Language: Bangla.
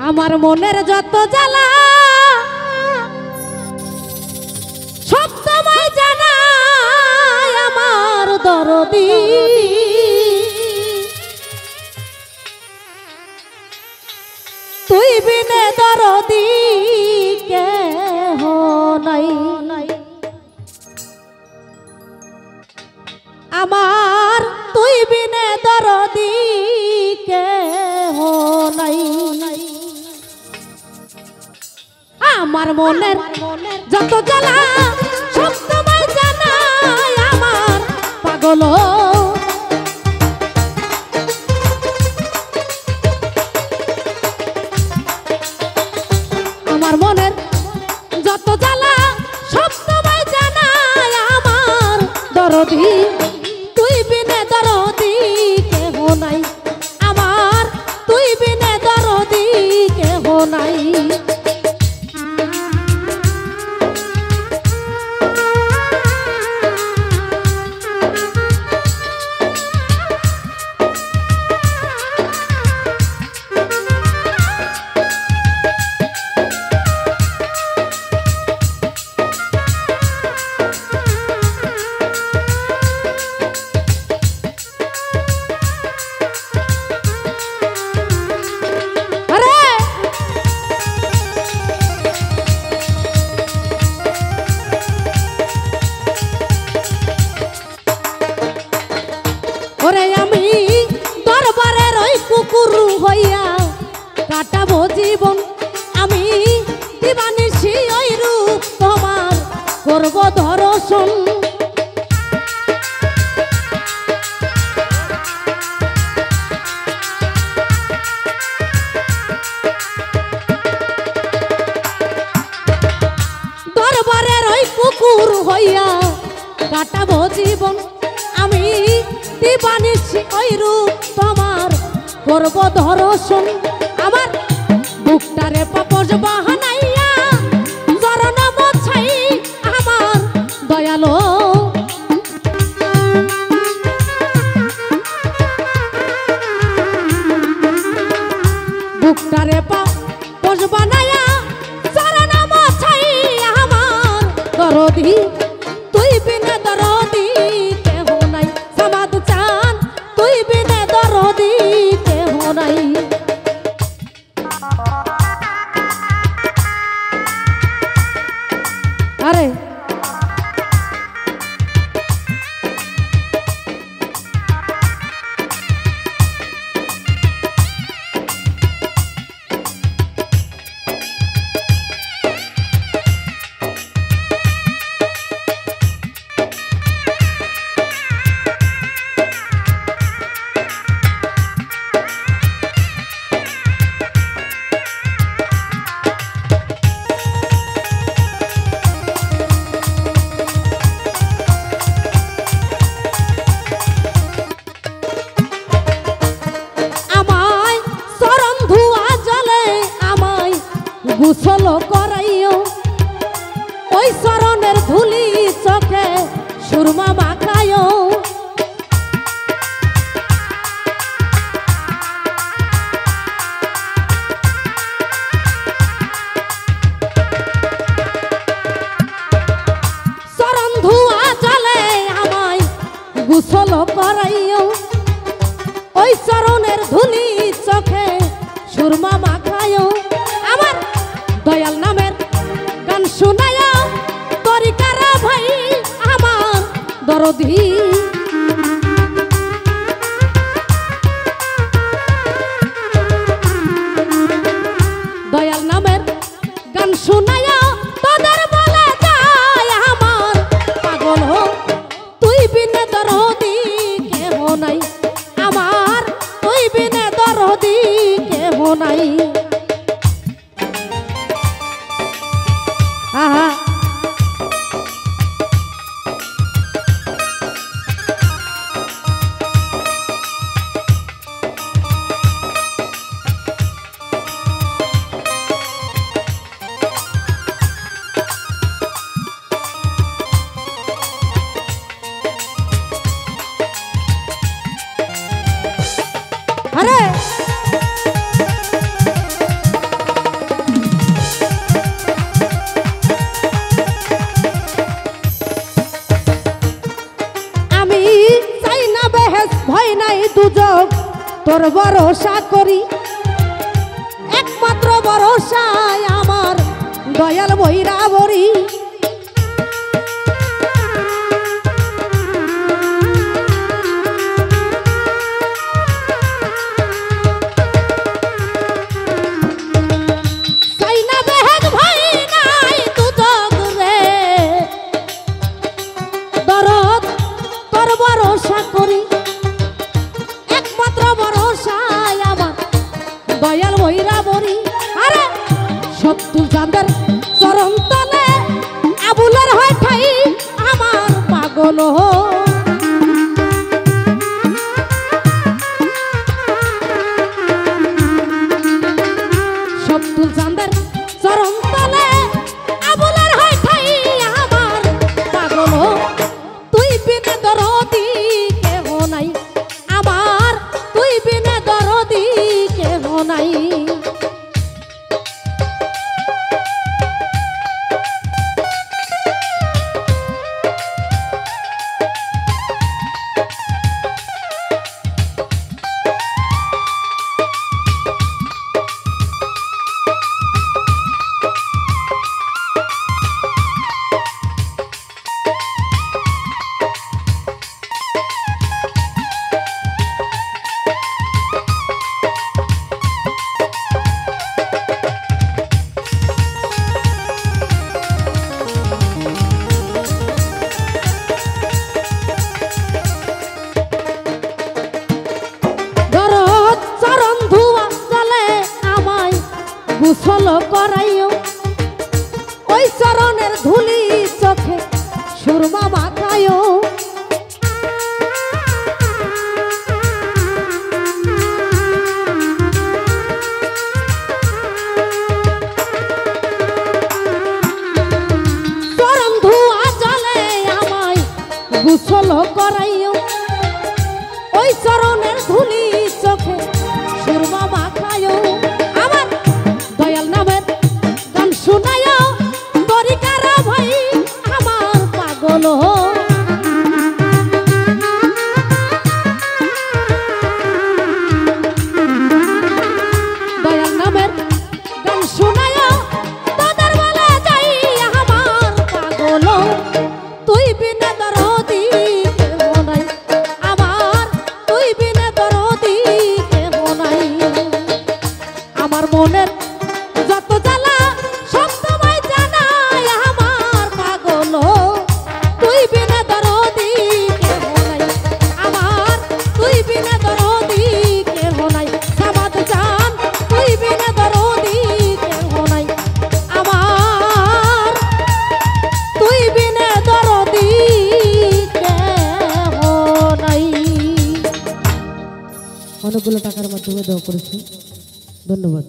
আমার মনের যত জ্বালা সব তোমায় জানাই আমার দরদি। তুই বিনে দরদি কেহ নাই, আমার তুই বিনে দরদি কেহ নাই। আমার মনের যত জ্বালা সব তোমায় জানাই আমার পাগল। আমার মনের যত জ্বালা সব তোমায় জানাই আমার দরদি। তুই বিনে দরদি কেহ নাই, আমার তুই বিনে দরদি কেহ নাই। ওরে আমি দরবারের ওই কুকুর হইয়া কাটাবো জীবন, আমি দিবানিশি ওই রূপ তোমার করব দর্শন। দরবারের ওই কুকুর হইয়া কাটাবো জীবন, আমি দিবানিশি ওই রূপ তোমার করব দর্শন। আমার বুকটারে পাপস বাহানাইয়া চরণ মোছাই আমার দয়ালো। বুকটারে পাপস বানাইয়া চরণ মোছাই আমার দরদি। তুই বিনে দরদি কেহ নাই, সমাদ চান তুই বিনে দরদি কেহ নাই। আরে গোসল করাইও ওই চরণের ধুলি চোখে সুরমা মাখাইও। চরণ ধুয়া জলে আমায় গোসল করাইও ওই চরণের ধুলি চোখে সুরমা মাখাইও। আমার দয়াল নামের গান শুনায়া তরিকারা ভাই আমার দরদি। দয়াল নামের গান শুনায়া তোদের বলে যায় আমার পাগল। তুই বিনে দরদি কেহ নাই, আমার তুই বিনে দরদি কেহ নাই। আহা আরে তোর ভরসা করি, একমাত্র ভরসায় আমার দয়াল বৈরাবরী। দয়াল বৈরাবরী আরে সত্তর চাঁদের চরণ তলে আবুলের হয় ঠাই আমার পাগল সত্তর চাঁদের চরণ তলে আবুলের হয় ঠাই আমার পাগল তুই বিনে দরদি কেহ নাই আমার তুই বিনে দরদি কেহ নাই। গোসল করাইও ওই চরণের ধুলি চোখে সুরমা মাখায়ও চরণ ধোয়া জলে আমায় গোসল করাইও ওই চরণের ধুলি চোখে সুরমা মাখায়ও আমার দয়াল নামের গান শুনায় তরিকার ভাই আমার পাগল দয়াল নামের গান শুনায় তোদের বলে যাই আমার পাগল তুই বিনে দরদি কেহ নাই আমার তুই বিনে দরদি কেহ নাই আমার মনের যত জ্বালা সব তোমায় জানাই আমার পাগল তুই বিনে দরদি কেহ নাই আমার তুই বিনে দরদি কেহ নাই সামাদ জান তুই বিনে দরদি কেহ নাই আমার তুই বিনে দরদি কেহ নাই। অনেকগুলো টাকার মাধ্যমে দেওয়া করেছি, ধন্যবাদ।